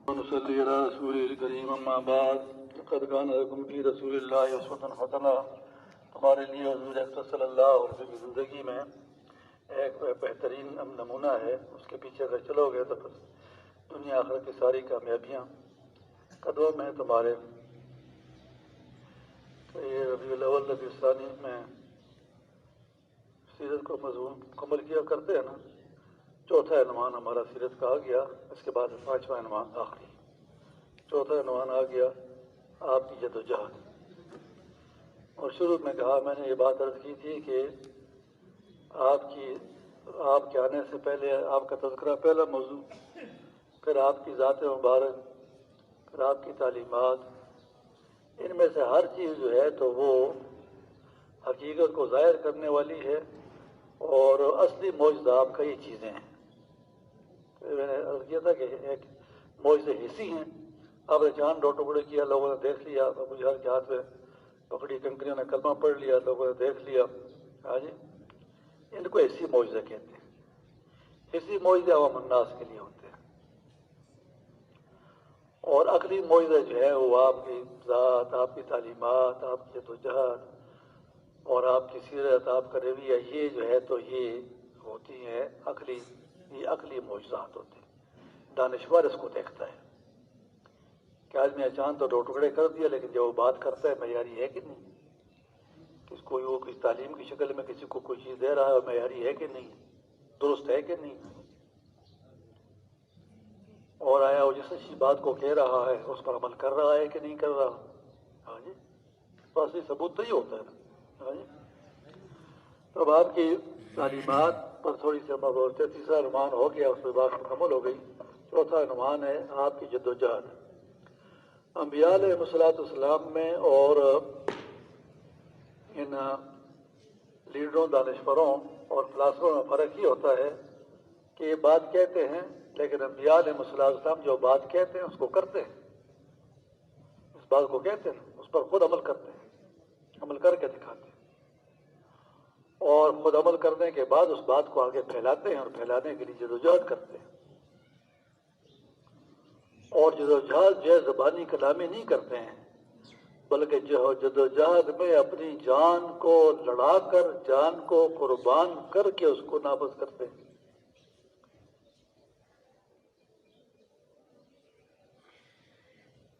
ونصلي على رسوله الكريم اما بعد لقد كان لكم في رسول اللہ اسوۃ حسنہ. تمہارے لیے حضور اکرم صلی اللہ علیہ وسلم کی زندگی میں ایک بہترین نمونہ ہے. اس کے پیچھے اگر چلو گے تو دنیا آخرت کی ساری کامیابیاں قدموں میں تمہارے. تو یہ ربیع الاول ربیع الثانی میں سیرت کو مکمل کیا کرتے ہیں نا. چوتھا عنوان ہمارا سیرت کا آ گیا. اس کے بعد پانچواں عنوان آخری. چوتھا عنوان آ گیا آپ کی جدوجہد. اور شروع میں کہا میں نے یہ بات عرض کی تھی کہ آپ کے آنے سے پہلے آپ کا تذکرہ پہلا موضوع، پھر آپ کی ذات مبارک، پھر آپ کی تعلیمات. ان میں سے ہر چیز جو ہے تو وہ حقیقت کو ظاہر کرنے والی ہے اور اصلی معجزہ آپ کا یہ چیزیں ہیں. میں نے عرض کیا تھا کہ ایک معجزے حصی ہیں. آپ نے چاند دو ٹکڑے کیا، لوگوں نے دیکھ لیا. ابو جہل کے ہاتھ میں پکڑی کنکریوں نے کلمہ پڑھ لیا، لوگوں نے دیکھ لیا. ہاں جی، ان کو حصی معجزے کہتے ہیں. حصی معجزے عوام الناس کے لیے ہوتے ہیں، اور عقلی معجزہ جو ہے وہ آپ کی ذات، آپ کی تعلیمات، آپ کی جدوجہد اور آپ کی سیرت، آپ کا رویہ، یہ جو ہے تو یہ ہوتی ہے عقلی. یہ عقلی معجزات ہوتے ہیں. دانشور اس کو دیکھتا ہے کہ آدمی نے چاند تو دو ٹکڑے کر دیا، لیکن جب وہ بات کرتا ہے معیاری ہے کہ نہیں. وہ کسی تعلیم کی شکل میں کسی کو کوئی چیز دے رہا ہے اور معیاری ہے کہ نہیں، درست ہے کہ نہیں. اور آیا وہ جس اچھی بات کو کہہ رہا ہے اس پر عمل کر رہا ہے کہ نہیں کر رہا. ہاں جی، تو اصلی ثبوت تو ہی ہوتا ہے نا. ہاں جی، تو اب آپ کی تعلیمات پر تھوڑی سی ہم تیسرا عنوان ہو گیا، اس پہ بات مکمل ہو گئی. چوتھا عنوان ہے آپ کی جدوجہد. انبیاء علیہ الصلوۃ والسلام میں اور ان لیڈروں، دانشوروں اور فلاسفروں میں فرق یہ ہوتا ہے کہ یہ بات کہتے ہیں، لیکن انبیاء علیہ الصلوۃ والسلام جو بات کہتے ہیں اس کو کرتے ہیں. اس بات کو کہتے ہیں، اس پر خود عمل کرتے ہیں، عمل کر کے دکھاتے ہیں، اور خود عمل کرنے کے بعد اس بات کو آگے پھیلاتے ہیں اور پھیلانے کے لیے جدوجہد کرتے ہیں. اور جدوجہد جو ہے زبانی کلامی نہیں کرتے ہیں، بلکہ جدوجہد میں اپنی جان کو لڑا کر، جان کو قربان کر کے اس کو نافذ کرتے ہیں.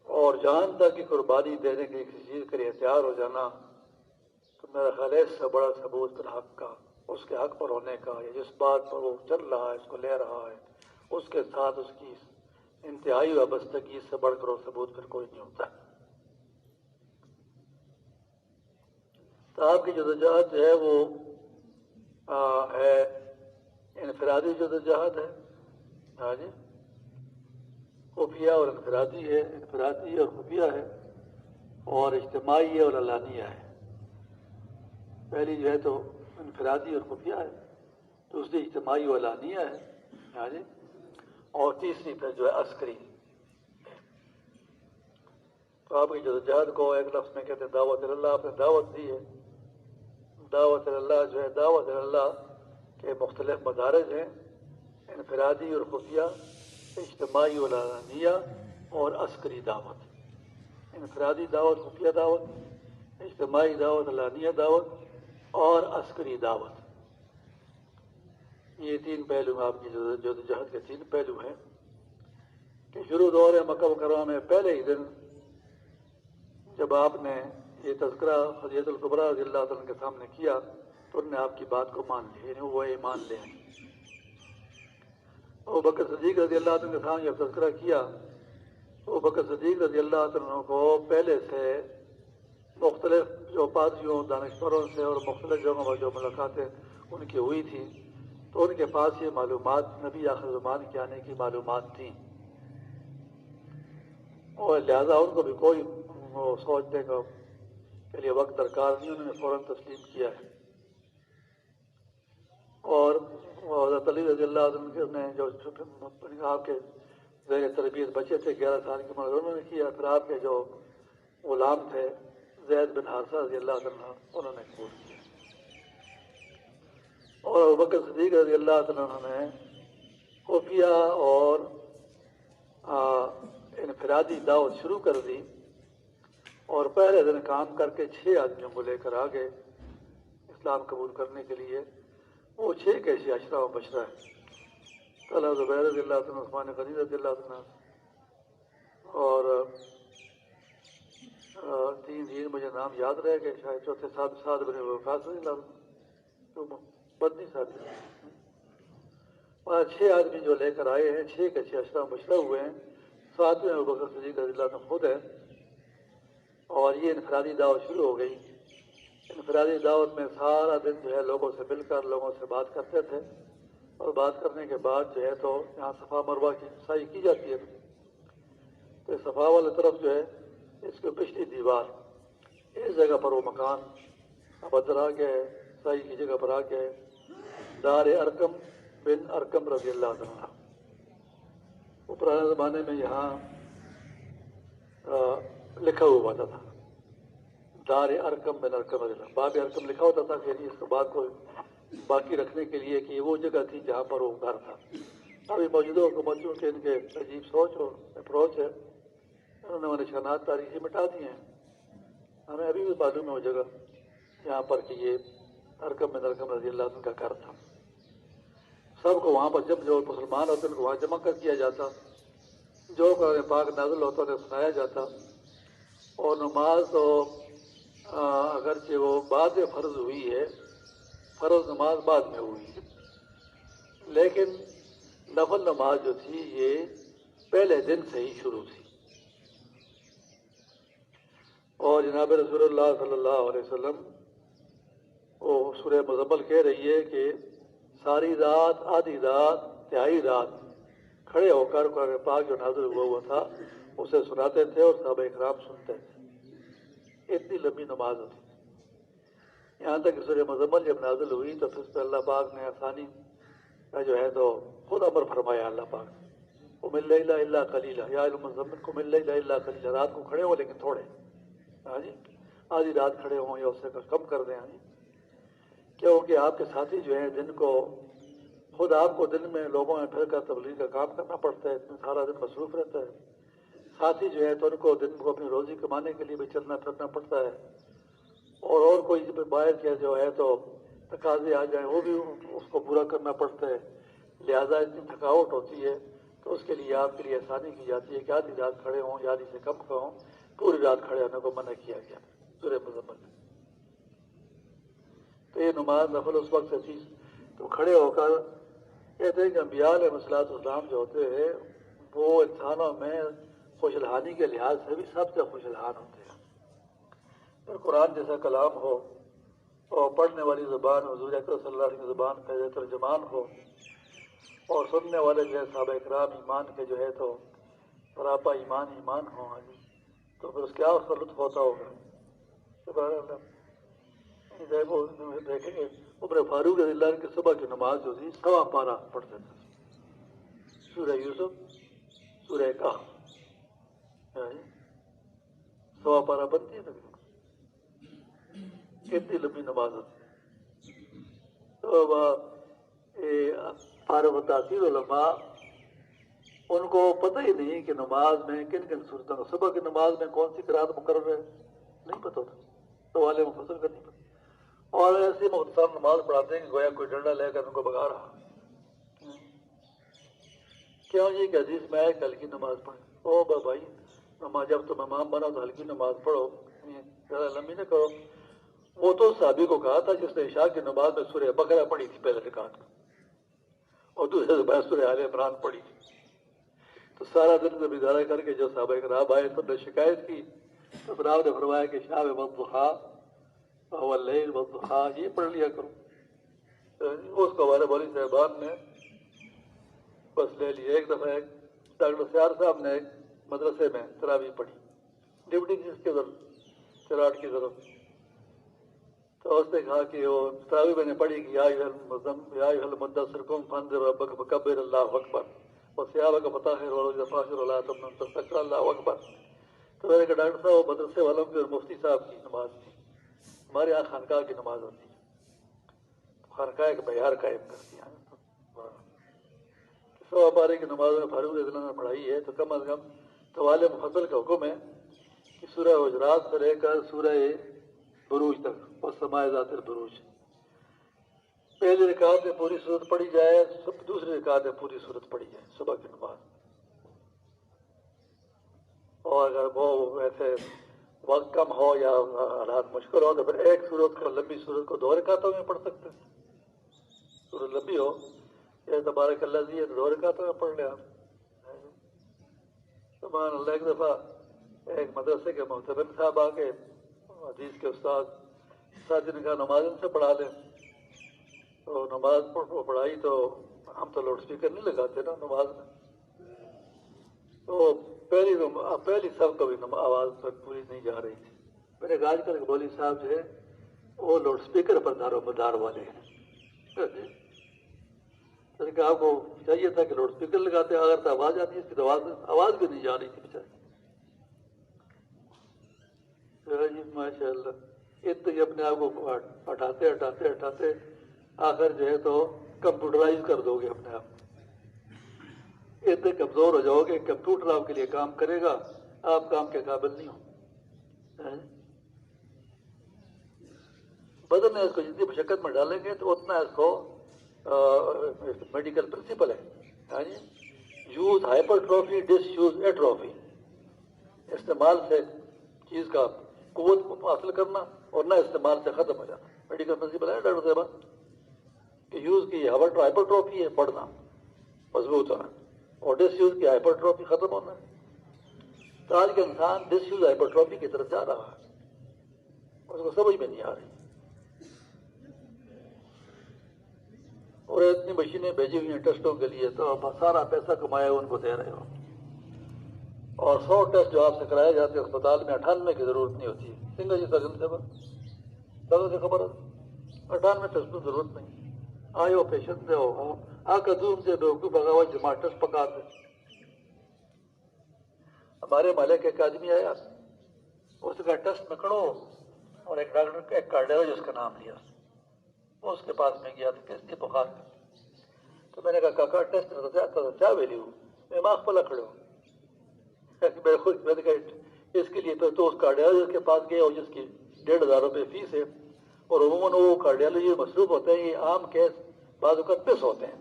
اور جان تک کی قربانی دینے کے لیے کسی چیز کے لیے تیار ہو جانا، تو میرا خیال ہے اس سے بڑا ثبوت پھر حق کا، اس کے حق پر ہونے کا، یا جس بات پر وہ چل رہا ہے، اس کو لے رہا ہے، اس کے ساتھ اس کی انتہائی وابستگی سے بڑھ کر وہ ثبوت پھر کوئی نہیں ہوتا. تو آپ کی جدوجہد جو ہے وہ ہے انفرادی جدوجہد ہے. ہاں جی، خفیہ اور انفرادی ہے، انفرادی اور خفیہ ہے، اور اجتماعی اور علانیہ ہے. پہلی جو ہے تو انفرادی اور خفیہ ہے، دوسری اجتماعی اور علانیہ ہے. ہاں جی، اور تیسری پھر جو ہے عسکری. تو آپ کی جدوجہد کو ایک لفظ میں کہتے ہیں دعوت اللہ. آپ نے دعوت دی ہے. دعوت اللہ جو ہے، دعوت اللہ کے مختلف مدارج ہیں: انفرادی اور خفیہ، اجتماعی اور علانیہ، اور عسکری دعوت. انفرادی دعوت، خفیہ دعوت، اجتماعی دعوت، علانیہ دعوت، اور عسکری دعوت. یہ تین پہلو آپ کی جدوجہد کے تین پہلو ہیں کہ شروع دور مکہ مکرمہ میں پہلے ہی دن جب آپ نے یہ تذکرہ خدیجہ الکبریٰ رضی اللہ عنہ کے سامنے کیا تو انہوں نے آپ کی بات کو مان لی، یعنی وہ ایمان لے آئے. ابوبکر صدیق رضی اللہ عنہ کے سامنے جب تذکرہ کیا تو ابوبکر صدیق رضی اللہ عنہ کو پہلے سے مختلف جو پادریوں، دانشوروں سے اور مختلف جگہوں پر جو ملاقاتیں ان کی ہوئی تھیں، تو ان کے پاس یہ معلومات نبی آخر زمان کے آنے کی معلومات تھیں، اور لہذا ان کو بھی کوئی سوچنے کا کے لیے وقت درکار نہیں. انہوں نے فوراً تسلیم کیا ہے. اور حضرت علی رضی اللہ عنہ نے جو آپ کے زیر تربیت بچے تھے 11 سال کی عمر، انہوں نے کیا. پھر آپ کے جو غلام تھے زید بن حارثہ رضی اللہ عنہ، انہوں نے قبول کیا. اور ابوبکر صدیق رضی اللہ عنہ نے خفیہ اور انفرادی دعوت شروع کر دی اور پہلے دن کام کر کے 6 آدمیوں کو لے کر آگے اسلام قبول کرنے کے لیے. وہ 6 کیسے عشرہ و بشرہ ہے. طلحہ زبیر رضی اللہ عنہ، عثمان غنی رضی اللہ عنہ، اور 3 مجھے نام یاد رہ گئے، شاید چوتھے سعد بن وقاص رضی اللہ عنہ، تو بدنی صاحب. 6 آدمی جو لے کر آئے ہیں، 6 کے 6 عشرہ مشرہ ہوئے ہیں. 7ویں ابوبکر صدیق رضی اللہ عنہ خود ہے. اور یہ انفرادی دعوت شروع ہو گئی. انفرادی دعوت میں سارا دن جو ہے لوگوں سے مل کر لوگوں سے بات کرتے تھے، اور بات کرنے کے بعد جو ہے تو یہاں صفا مروہ کی صفائی کی جاتی ہے. تو صفا والی طرف جو ہے اس کی پچھلی دیوار، اس جگہ پر وہ مکان اب ادھر آ گیا ہے، صحیح کی جگہ پر آ گیا ہے، دار ارقم بن ارقم رضی اللہ عنہ. وہ پرانے زمانے میں یہاں لکھا ہوا ہوتا تھا، دار ارقم بن ارقم رضی اللہ. باب ارقم لکھا ہوتا تھا کہ اس بات کو باقی رکھنے کے لیے کہ وہ جگہ تھی جہاں پر وہ گھر تھا. ابھی موجودہ حکومتوں کے ان کے عجیب سوچ اور اپروچ ہے، انہوں نے وہ نشانات تاریخی مٹا دیے ہیں. ہمیں ابھی بھی معلوم ہے وہ جگہ یہاں پر کہ یہ ارقم بن ارقم رضی اللہ عنہ کا گھر تھا. سب کو وہاں پر جب جو مسلمان ہوتے ان کو وہاں جمع کر دیا جاتا، جو قرآن پاک نازل ہوتا انہیں سنایا جاتا. اور نماز تو اگرچہ وہ بعد میں فرض ہوئی ہے، فرض نماز بعد میں ہوئی ہے، لیکن نفل نماز جو تھی یہ پہلے دن سے ہی شروع تھی. اور جناب رسول اللہ صلی اللہ علیہ وسلم وہ سورہ مزمل کہہ رہی ہے کہ ساری رات، آدھی رات، تہائی رات کھڑے ہو کر قرآن پاک جو نازل ہوا تھا اسے سناتے تھے اور صحابہ اکرام سنتے تھے. اتنی لمبی نماز ہوتی. یہاں تک کہ سورہ مزمل جب نازل ہوئی تو پھر اس پہ اللہ پاک نے آسانی کا جو ہے تو خود امر فرمایا. اللہ پاک قم اللیل الا قلیلا، یا المزمل قم اللیل الا قلیلا، رات کو کھڑے ہو لیکن تھوڑے. ہاں جی، آدھی رات کھڑے ہوں یا اس سے کم کر دیں. ہاں جی، کیونکہ آپ کے ساتھی جو ہیں دن کو خود آپ کو دن میں لوگوں میں پھر کر تبلیغ کا کام کرنا پڑتا ہے، سارا دن مصروف رہتا ہے. ساتھی جو ہے تو ان کو دن کو اپنی روزی کمانے کے لیے بھی چلنا پھرنا پڑتا ہے، اور کوئی باہر کے جو ہے تو تقاضے آ جائیں وہ بھی اس کو پورا کرنا پڑتا ہے. لہٰذا اتنی تھکاوٹ ہوتی ہے تو اس کے لیے آپ کے لیے آسانی کی جاتی ہے کہ آدھی رات کھڑے ہوں یا آدھی سے کم کا ہوں، پوری رات کھڑے ہونے کو منع کیا گیا سورہ مزمل میں. تو یہ نماز نفل اس وقت سے تھی. تو کھڑے ہو کر کہتے ہیں کہ انبیاء علیہ السلام جو ہوتے ہیں وہ انسانوں میں خوش الحانی کے لحاظ سے بھی سب سے خوش الحان ہوتے ہیں. پھر قرآن جیسا کلام ہو اور پڑھنے والی زبان حضور اکرم صلی اللہ علیہ وسلم کی زبان کا ترجمان ہو، اور سننے والے جو ہے صحابہ اکرام ایمان کے جو ہے تو سراپا ایمان ہو. ہاں جی، تو پھر اس کیا اس کا لطف ہوتا ہوگا. دیکھیں گے عمر فاروق رضی اللہ عنہ کی صبح کی نماز جو تھی 1.25 پارہ پڑھتے تھے. سورہ یوسف، سورہ کہف، 1.25 پارہ بنتی ہے تقریباً. کتنی لمبی نماز ہوتی. تو فارغ التحصیل علماء ان کو پتہ ہی نہیں کہ نماز میں کن کن صورتوں کا، صبح کی نماز میں کون سی قرات مقرر ہے نہیں پتہ ہوتا، تو والے مفصل کا نہیں پتہ. اور ایسی مختصر نماز پڑھاتے ہیں کہ گویا کوئی ڈنڈا لے کر ان کو بگا رہا. کیوں جی کہ حدیث میں ہے کہ ہلکی نماز پڑھیں. او بھائی نماز جب تم امام بنو تو ہلکی نماز پڑھو، زیادہ لمبی نہ کرو. وہ تو صحابی کو کہا تھا جس نے عشاء کی نماز میں سورہ بقرہ پڑھی تھی پہلے رکعت میں، اور دوسرے سے سورہ آل عمران پڑھی تھی. تو سارا دن سے بیدارہ کر کے جو صحابہ کرام آئے سب نے شکایت کی، تو پھر آپ نے فرمایا کہ شاہ والضحیٰ واللیل والضحیٰ یہ پڑھ لیا کرو. اس کو ہمارے مولوی صاحبان نے بس لے لیا. ایک دفعہ ڈاکٹر سیار صاحب نے ایک مدرسے میں تراویح پڑھی، ڈپٹی جس کے چراٹ کی ضرورت. تو اس نے کہا کہ وہ تراویح میں نے پڑھی کہ یا ایھا المدثر قم فانذر ربک فکبر اللہ اکبر وثیابک فطہر والرجز فاہجر ولا تمنن تستکثر اللہ اکبر. تو میں نے کہا ڈاکٹر صاحب وہ مدرسے والوں کی اور مفتی صاحب کی نماز تھی، ہمارے یہاں خانقاہ کی نماز ہوتی ہے. خانقاہ ایک معیار قائم کرتی ہے. سوا پارے کی نماز میں فاروق رضی اللہ عنہ نے پڑھائی ہے تو کم از کم طوال مفصل کا حکم ہے کہ سورہ حجرات سے لے کر سورہ بروج تک والسماء ذات البروج پہلی رکعت میں پوری صورت پڑھی جائے، دوسری رکعت میں پوری صورت پڑھی جائے صبح کی نماز. اور اگر وہ ویسے وقت کم ہو یا حالات مشکل ہو تو پھر ایک صورت کو، لمبی صورت کو 2 رکعتوں میں پڑھ سکتے ہیں. صورت لمبی ہو یا تبارک اللہ جی تو 2 رکعتوں میں پڑھ لیں آپ. سبحان اللہ. ایک دفعہ ایک مدرسے کے محترم صاحب آ کے، حدیث کے استاد ساتھی نے کہا نماز ان سے پڑھا لیں. تو نماز پڑھائی تو ہم تو لاؤڈ اسپیکر نہیں لگاتے نا نماز میں، تو پہلی سب کبھی آواز پوری نہیں جا رہی تھی. میں نے کہا آج کل مولوی صاحب جو ہے وہ لاؤڈ اسپیکر پر دار و مدار والے ہیں. میں نے کہا آپ کو چاہیے تھا کہ لاؤڈ اسپیکر لگاتے، اگر تو آواز آتی ہے، اس کی تو آواز بھی نہیں جا رہی تھی بیچارے. جی ماشاء اللہ. اتنے اپنے آپ کو ہٹاتے آخر جو ہے تو کمپیوٹرائز کر دو گے اپنے آپ. اتنے کمزور ہو جاؤ گے، کمپیوٹر آپ کے لیے کام کرے گا، آپ کام کے قابل نہیں ہو. بدن میں اس کو جتنی مشقت میں ڈالیں گے تو اتنا اس کو میڈیکل پرنسپل ہے یوز ہائپر ٹروفی ڈس یوز ایٹروفی. استعمال سے چیز کا قوت حاصل کرنا اور نہ استعمال سے ختم ہو جانا. میڈیکل پرنسپل ہے ڈاکٹر صاحب کہ یوز کی ہائپر ٹروفی ہے بڑھنا مضبوط ہونا، اور ڈس یوز کی ہائپر ٹروفی ختم ہونا. تو آج کا انسان ڈس یوز ہائپر ٹروفی کی طرف جا رہا ہے، اس کو سمجھ میں نہیں آ رہی. اور اتنی مشینیں بھیجی ہوئی ہیں ٹیسٹوں کے لیے، تو سارا پیسہ کمایا ان کو دے رہے ہو. اور 100 ٹیسٹ جو آپ سے کرائے جاتے ہیں اسپتال میں 98 کی ضرورت نہیں ہوتی. سنگھ جی سرجن سے خبر ہے 98 ٹیسٹ کی ضرورت نہیں. آئے ہو پیشنٹ سے ہو آ کر دور سے بیوقوف بگا ہوا جمع ٹیسٹ پکا دے. ہمارے محلے کے ایک آدمی آیا، اس کا ٹیسٹ میں کھڑو، اور ایک ڈاکٹر ایک کارڈیولوجسٹ کا نام لیا، اس کے پاس میں گیا تو کس کی بخار کا. تو میں نے کہا کاکا ٹیسٹ کیا ویلیو میں ماخ پلا کھڑے ہوں. میں خود میں نے کہا اس کے لیے پھر تو اس کارڈیولوجسٹ کے پاس گئے اور جس کی 1,500 روپے فیس ہے، اور عموماً وہ کارڈیولوجی مصروف ہوتے ہیں. یہ عام کیس بعض اوقات مس ہوتے ہیں.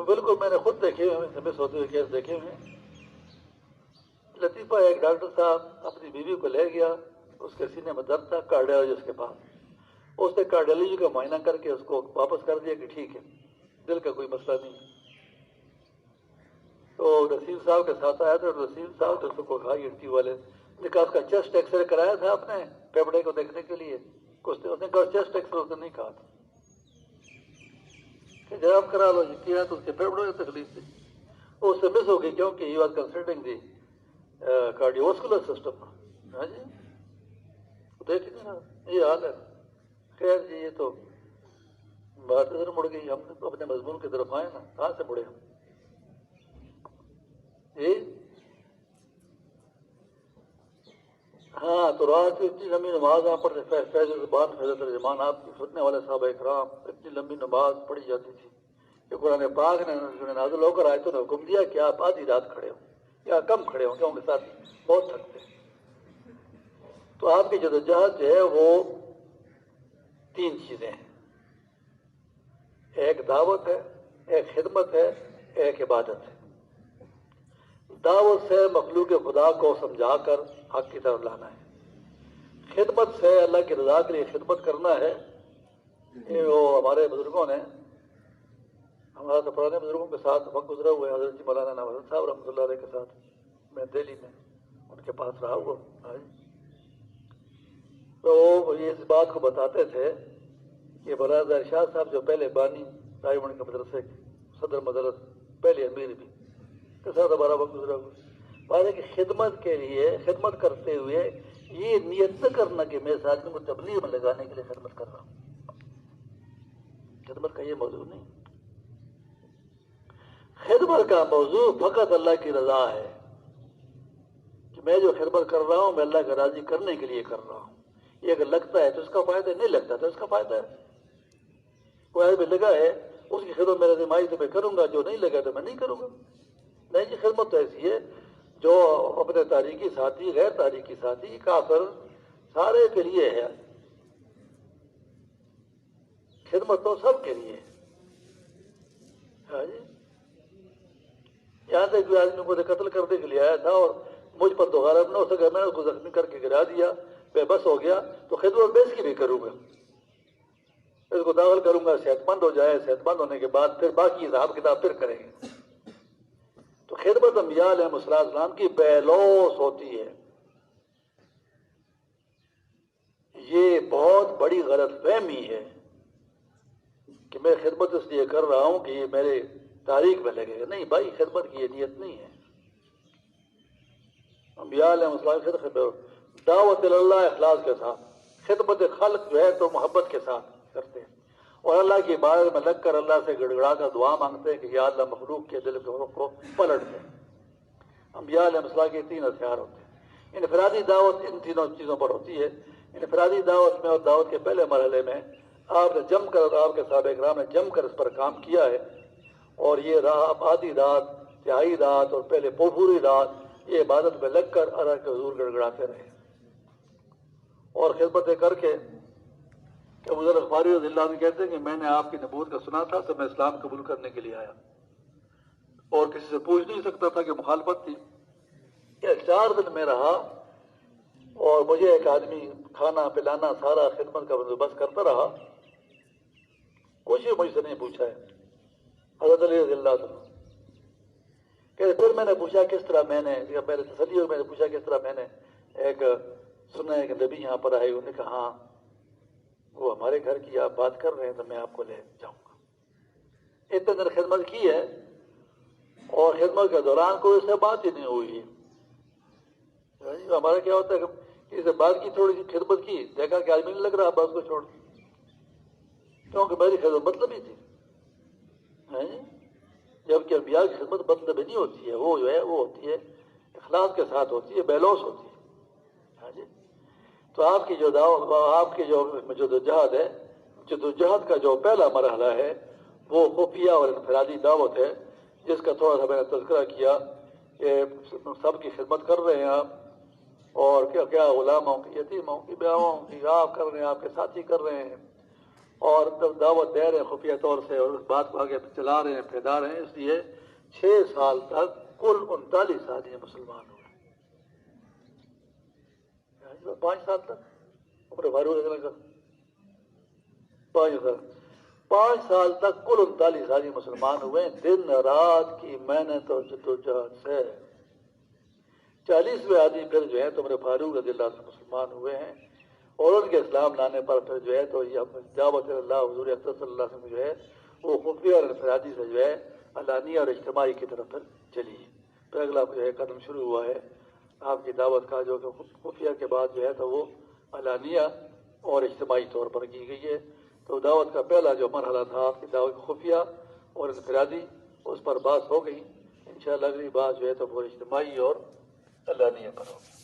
بالکل میں نے خود دیکھے ہوئے مس ہوتے ہوئے کیس دیکھے ہوئے. لطیفہ ایک ڈاکٹر صاحب اپنی بیوی کو لے گیا، اس کے سینے میں درد تھا، کارڈیولوجسٹ کے پاس. اس نے کارڈیولوجی کا معائنہ کر کے اس کو واپس کر دیا کہ ٹھیک ہے، دل کا کوئی مسئلہ نہیں. تو رسول صاحب کے ساتھ آیا تھا، رسول صاحب تو اس کو کہا ٹی والے نے کہا اس کا چیسٹ ایکس رے کرایا تھا آپ نے پھیپڑے کو دیکھنے کے لیے. اس نے کہا چیسٹ ایکس رے اس نے نہیں کہا تھا کہ جب کرا لو جی کیا تو اس کے پھیپڑوں میں تکلیف تھی. وہ اس سے مس ہو گئی کیونکہ he was consulting the cardiovascular system. ہاں جی دیکھیں نا یہ حال ہے. خیر جی یہ تو بات ادھر مڑ گئی، ہم اپنے مضمون کی طرف آئے نا، کہاں سے مڑے ہم جی. ہاں تو رات کو اتنی لمبی نماز آپ پڑھتے، فیض زبان فیض ترجمان آپ کی سننے والے صحابہ کرام، اتنی لمبی نماز پڑھی جاتی تھی کہ قرآن پاک نے نازل ہو کر آیتوں نے حکم دیا کہ آپ آدھی رات کھڑے ہوں یا کم کھڑے ہوں، کیونکہ ساتھ بہت تھکتے. تو آپ کی جدوجہد جو ہے وہ 3 چیزیں ہیں. ایک دعوت ہے، ایک خدمت ہے، ایک عبادت ہے. دعوت سے مخلوق خدا کو سمجھا کر حق کی طرف لانا ہے. خدمت سے اللہ کی رضا کے لیے خدمت کرنا ہے. یہ وہ ہمارے بزرگوں نے، ہمارا تو پرانے بزرگوں کے ساتھ وقت گزرا ہوا ہے. حضرت مولانا نواز صاحب رحمۃ اللہ علیہ کے ساتھ میں دہلی میں ان کے پاس رہا ہوا. تو یہ اس بات کو بتاتے تھے کہ مولانا ارشاد صاحب جو پہلے بانی رائے کے مدرسے صدر مدرس پہلے امیر بھی کے ساتھ ہمارا وقت گزرا ہوا. بات ہے کہ خدمت کے لیے خدمت کرتے ہوئے یہ نیت نہ کرنا کہ میں اس آدمی کو تبلیغ میں لگانے کے لیے خدمت کر رہا ہوں. خدمت کا یہ موضوع نہیں. خدمت کا موضوع فقط اللہ کی رضا ہے کہ میں جو خدمت کر رہا ہوں میں اللہ کا راضی کرنے کے لیے کر رہا ہوں. یہ اگر لگتا ہے تو اس کا فائدہ، نہیں لگتا تو اس کا فائدہ ہے. کوئی آدمی لگا ہے اس کی خدمت میرے ذمہ تو میں کروں گا، جو نہیں لگا تو میں نہیں کروں گا۔ نہیں جی، خدمت تو ایسی ہے جو اپنے تاریخی ساتھی، غیر تاریخی ساتھی، کافر، سارے کے لیے ہے۔ خدمت تو سب کے لیے ہے۔ ہاں جی، یہاں تک کوئی آدمی مجھے قتل کرنے کے لیے آیا تھا اور مجھ پر تو غالب نہ ہو سکا، میں نے اس کو زخمی کر کے گرا دیا، بے بس ہو گیا، تو خدمت میں اس کی بھی کروں گا، اس کو داخل کروں گا، صحت مند ہو جائے، صحت مند ہونے کے بعد پھر باقی حساب کتاب پھر کریں گے۔ تو خدمت انبیاء علیہ السلام کی بے لوث ہوتی ہے۔ یہ بہت بڑی غلط فہمی ہے کہ میں خدمت اس لیے کر رہا ہوں کہ یہ میرے تاریخ میں لگے گا۔ نہیں بھائی، خدمت کی یہ نیت نہیں ہے۔ انبیاء علیہ السلام کی خدمت دعوت اللہ اخلاص کے ساتھ، خدمت خلق جو ہے تو محبت کے ساتھ کرتے ہیں، اور اللہ کی عبادت میں لگ کر اللہ سے گڑ گڑا کر دعا مانگتے ہیں کہ یا اللہ مخلوق کے دل کو پلٹ دے۔ انبیاء علیہ السلام کے تین ہتھیار ہوتے ہیں۔ انفرادی دعوت ان تینوں چیزوں پر ہوتی ہے۔ انفرادی دعوت میں اور دعوت کے پہلے مرحلے میں آپ نے جم کر، آپ کے صحابہ کرام نے جم کر اس پر کام کیا ہے، اور یہ رات، آدھی رات، تہائی رات اور پہلے پوری رات یہ عبادت میں لگ کر اللہ کے حضور گڑ گڑاتے رہے، اور خدمتیں کر کے کہ ابو ذر غفاری رضی اللہ عنہ کہتے ہیں کہ میں نے آپ کی نبوت کا سنا تھا تو میں اسلام قبول کرنے کے لیے آیا، اور کسی سے پوچھ نہیں سکتا تھا کہ مخالفت تھی۔ کہ 4 دن میں رہا اور مجھے ایک آدمی کھانا پلانا سارا خدمت کا بندوبست کرتا رہا، کچھ بھی مجھ سے نہیں پوچھا ہے حضرت علی رضی اللہ عنہ۔ کہ پھر میں نے پوچھا کس طرح میں نے میرے تسلی ہوئی، میں نے پوچھا کس طرح میں نے ایک سنا ہے کہ نبی یہاں پر آئے، انہوں نے کہا ہاں وہ ہمارے گھر کی آپ بات کر رہے ہیں تو میں آپ کو لے جاؤں گا۔ اتنے دن خدمت کی ہے اور خدمت کے دوران کوئی اس سے بات ہی نہیں ہوئی ہے۔ ہمارا کیا ہوتا ہے کہ اس سے بات کی، تھوڑی سی خدمت کی، دیکھا کہ آدمی نہیں لگ رہا، بس کو چھوڑ دی، کیونکہ میری خدمت مطلب ہی تھی۔ جبکہ انبیاء کی خدمت مطلب نہیں ہوتی ہے، وہ جو ہے وہ ہوتی ہے اخلاص کے ساتھ ہوتی ہے، بے لوث ہوتی ہے۔ ہاں جی، تو آپ کی جو دعوت، آپ کی جو جدوجہد ہے، جدوجہد کا جو پہلا مرحلہ ہے وہ خفیہ اور انفرادی دعوت ہے، جس کا تھوڑا سا میں نے تذکرہ کیا کہ سب کی خدمت کر رہے ہیں آپ، اور کیا غلاموں کی، یتیموں کی، بیواؤں کی آپ کر رہے ہیں، آپ کے ساتھی کر رہے ہیں، اور دعوت دے رہے ہیں خفیہ طور سے، اور اس بات کو آگے چلا رہے ہیں، پھیلا رہے ہیں۔ اس لیے 6 سال تک کل 39 آدمی مسلمان ہوئے۔ 5 سال تک عمر فاروق 5 سال تک کل 39 آدمی مسلمان ہوئے، دن رات کی محنت اور جدوجہد سے۔ 40ویں آدمی پھر جو ہے تو عمر فاروق رضی اللہ عنہ مسلمان ہوئے ہیں، اور ان کے اسلام لانے پر پھر جو ہے تو یہ دعوت اللہ حضور اکرم صلی اللہ علیہ وسلم جو ہے وہ خفیہ اور انفرادی سے جو ہے علانیہ اور اجتماعی کی طرف پھر چلی۔ پھر اگلا جو ہے قدم شروع ہوا ہے آپ کی دعوت کا، جو کہ خفیہ کے بعد جو ہے تو وہ علانیہ اور اجتماعی طور پر کی گئی ہے۔ تو دعوت کا پہلا جو مرحلہ تھا آپ کی دعوت خفیہ اور انفرادی، اس پر بات ہو گئی۔ انشاءاللہ اگلی بات جو ہے تو وہ اجتماعی اور علانیہ پر ہوگی۔